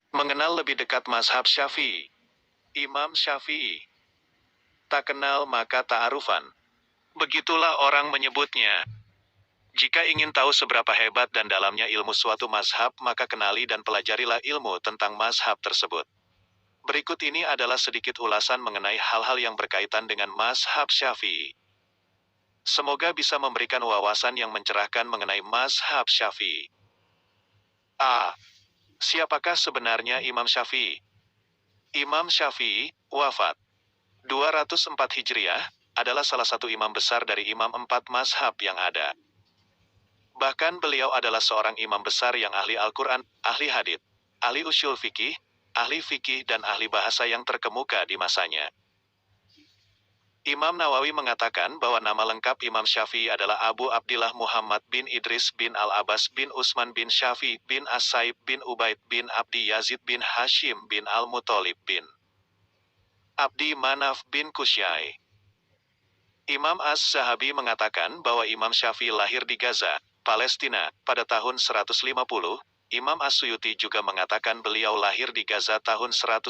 Mengenal lebih dekat mazhab Syafi'i. Imam Syafi'i. Tak kenal maka ta'arufan. Begitulah orang menyebutnya. Jika ingin tahu seberapa hebat dan dalamnya ilmu suatu mazhab, maka kenali dan pelajarilah ilmu tentang mazhab tersebut. Berikut ini adalah sedikit ulasan mengenai hal-hal yang berkaitan dengan mazhab Syafi'i. Semoga bisa memberikan wawasan yang mencerahkan mengenai mazhab Syafi'i. A. Siapakah sebenarnya Imam Syafi'i? Imam Syafi'i, wafat 204 Hijriah, adalah salah satu imam besar dari imam 4 mazhab yang ada. Bahkan beliau adalah seorang imam besar yang ahli Al-Quran, ahli hadits, ahli usyul fikih, dan ahli bahasa yang terkemuka di masanya. Imam Nawawi mengatakan bahwa nama lengkap Imam Syafi'i adalah Abu Abdillah Muhammad bin Idris bin Al-Abbas bin Utsman bin Syafi'i bin As-Saib bin Ubaid bin Abdi Yazid bin Hashim bin Al-Muthalib bin Abdi Manaf bin Kusyai. Imam Az-Zahabi mengatakan bahwa Imam Syafi'i lahir di Gaza, Palestina, pada tahun 150. Imam As-Suyuti juga mengatakan beliau lahir di Gaza tahun 150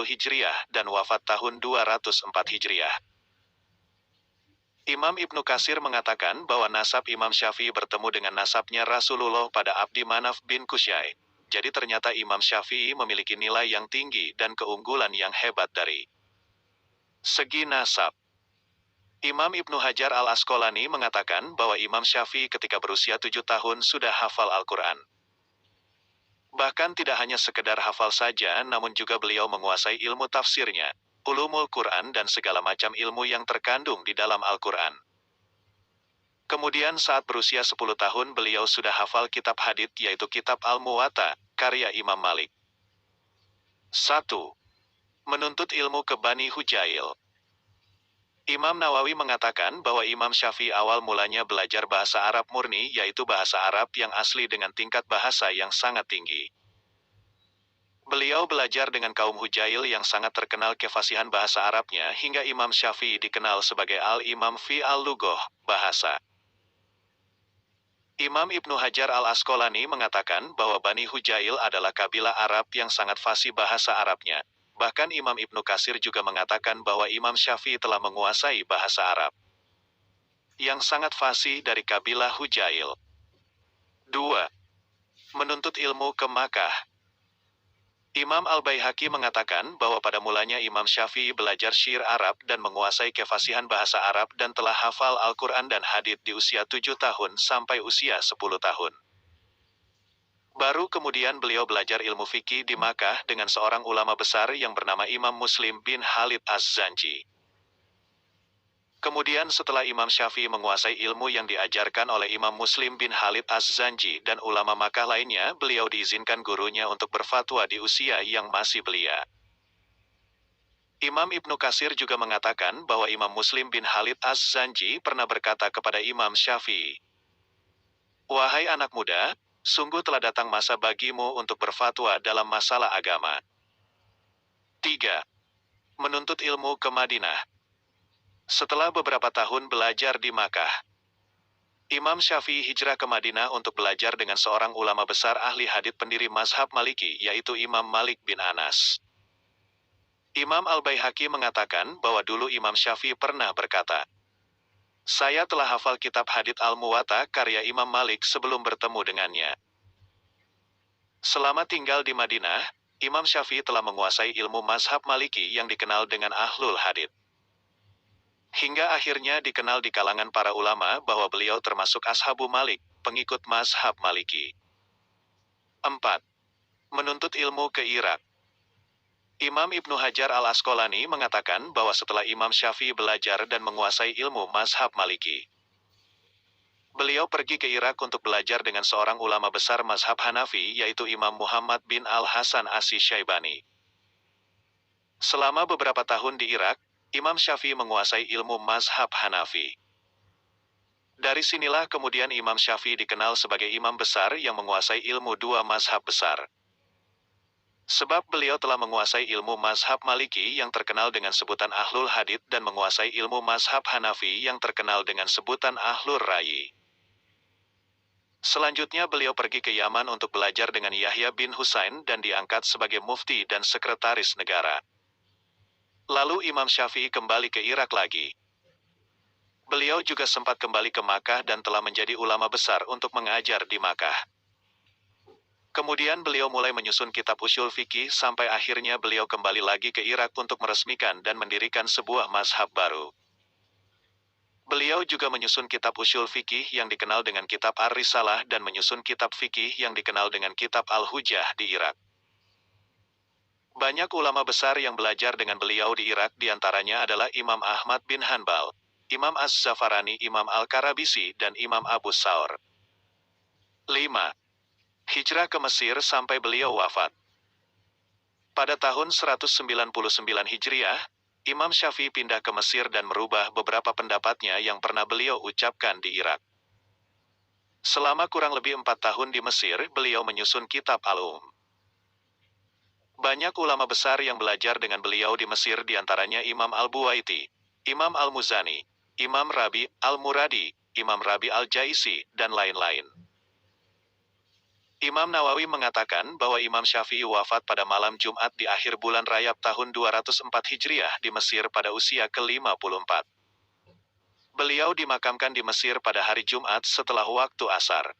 Hijriah dan wafat tahun 204 Hijriah. Imam Ibnu Katsir mengatakan bahwa nasab Imam Syafi'i bertemu dengan nasabnya Rasulullah pada Abdi Manaf bin Kusyai. Jadi ternyata Imam Syafi'i memiliki nilai yang tinggi dan keunggulan yang hebat dari segi nasab. Imam Ibnu Hajar Al-Asqalani mengatakan bahwa Imam Syafi'i ketika berusia 7 tahun sudah hafal Al-Quran. Bahkan tidak hanya sekedar hafal saja, namun juga beliau menguasai ilmu tafsirnya, ulumul Quran dan segala macam ilmu yang terkandung di dalam Al-Quran. Kemudian saat berusia 10 tahun beliau sudah hafal kitab hadits yaitu kitab Al-Muwatta, karya Imam Malik. 1. Menuntut ilmu ke Bani Hujail. Imam Nawawi mengatakan bahwa Imam Syafi'i awal mulanya belajar bahasa Arab murni yaitu bahasa Arab yang asli dengan tingkat bahasa yang sangat tinggi. Beliau belajar dengan kaum Hujail yang sangat terkenal kefasihan bahasa Arabnya hingga Imam Syafi'i dikenal sebagai Al-Imam fi al-Lughah, bahasa. Imam Ibnu Hajar Al-Asqalani mengatakan bahwa Bani Hujail adalah kabilah Arab yang sangat fasih bahasa Arabnya. Bahkan Imam Ibnu Katsir juga mengatakan bahwa Imam Syafi'i telah menguasai bahasa Arab yang sangat fasih dari kabilah Hujail. 2. Menuntut ilmu ke Makkah. Imam Al-Baihaqi mengatakan bahwa pada mulanya Imam Syafi'i belajar syair Arab dan menguasai kefasihan bahasa Arab dan telah hafal Al-Quran dan hadits di usia 7 tahun sampai usia 10 tahun. Baru kemudian beliau belajar ilmu fikih di Makkah dengan seorang ulama besar yang bernama Imam Muslim bin Khalid Az-Zanji. Kemudian setelah Imam Syafi'i menguasai ilmu yang diajarkan oleh Imam Muslim bin Khalid Az-Zanji dan ulama Makkah lainnya, beliau diizinkan gurunya untuk berfatwa di usia yang masih belia. Imam Ibnu Katsir juga mengatakan bahwa Imam Muslim bin Khalid Az-Zanji pernah berkata kepada Imam Syafi'i, "Wahai anak muda, sungguh telah datang masa bagimu untuk berfatwa dalam masalah agama." 3. Menuntut ilmu ke Madinah. Setelah beberapa tahun belajar di Makkah, Imam Syafi'i hijrah ke Madinah untuk belajar dengan seorang ulama besar ahli hadits pendiri mazhab Maliki yaitu Imam Malik bin Anas. Imam Al-Baihaqi mengatakan bahwa dulu Imam Syafi'i pernah berkata, "Saya telah hafal kitab hadits Al-Muwatta karya Imam Malik sebelum bertemu dengannya." Selama tinggal di Madinah, Imam Syafi'i telah menguasai ilmu mazhab Maliki yang dikenal dengan Ahlul Hadits. Hingga akhirnya dikenal di kalangan para ulama bahwa beliau termasuk Ashabu Malik, pengikut mazhab Maliki. 4. Menuntut ilmu ke Irak. Imam Ibnu Hajar Al-Asqalani mengatakan bahwa setelah Imam Syafi'i belajar dan menguasai ilmu mazhab Maliki, beliau pergi ke Irak untuk belajar dengan seorang ulama besar mazhab Hanafi yaitu Imam Muhammad bin Al-Hasan As-Syaibani. Selama beberapa tahun di Irak, Imam Syafi'i menguasai ilmu mazhab Hanafi. Dari sinilah kemudian Imam Syafi'i dikenal sebagai imam besar yang menguasai ilmu dua mazhab besar. Sebab beliau telah menguasai ilmu mazhab Maliki yang terkenal dengan sebutan Ahlul Hadits dan menguasai ilmu mazhab Hanafi yang terkenal dengan sebutan Ahlur Ra'yi. Selanjutnya beliau pergi ke Yaman untuk belajar dengan Yahya bin Husain dan diangkat sebagai mufti dan sekretaris negara. Lalu Imam Syafi'i kembali ke Irak lagi. Beliau juga sempat kembali ke Makkah dan telah menjadi ulama besar untuk mengajar di Makkah. Kemudian beliau mulai menyusun kitab usyul fikih sampai akhirnya beliau kembali lagi ke Irak untuk meresmikan dan mendirikan sebuah mazhab baru. Beliau juga menyusun kitab usyul fikih yang dikenal dengan kitab Ar-Risalah dan menyusun kitab fikih yang dikenal dengan kitab Al-Hujjah di Irak. Banyak ulama besar yang belajar dengan beliau di Irak diantaranya adalah Imam Ahmad bin Hanbal, Imam Az-Zafarani, Imam Al-Karabisi, dan Imam Abu Saur. 5. Hijrah ke Mesir sampai beliau wafat. Pada tahun 199 Hijriah, Imam Syafi'i pindah ke Mesir dan merubah beberapa pendapatnya yang pernah beliau ucapkan di Irak. Selama kurang lebih 4 tahun di Mesir, beliau menyusun kitab Al-Um. Banyak ulama besar yang belajar dengan beliau di Mesir diantaranya Imam Al-Buwaiti, Imam Al-Muzani, Imam Rabi Al-Muradi, Imam Rabi Al-Jaisi, dan lain-lain. Imam Nawawi mengatakan bahwa Imam Syafi'i wafat pada malam Jumat di akhir bulan Rajab tahun 204 Hijriah di Mesir pada usia ke-54. Beliau dimakamkan di Mesir pada hari Jumat setelah waktu asar.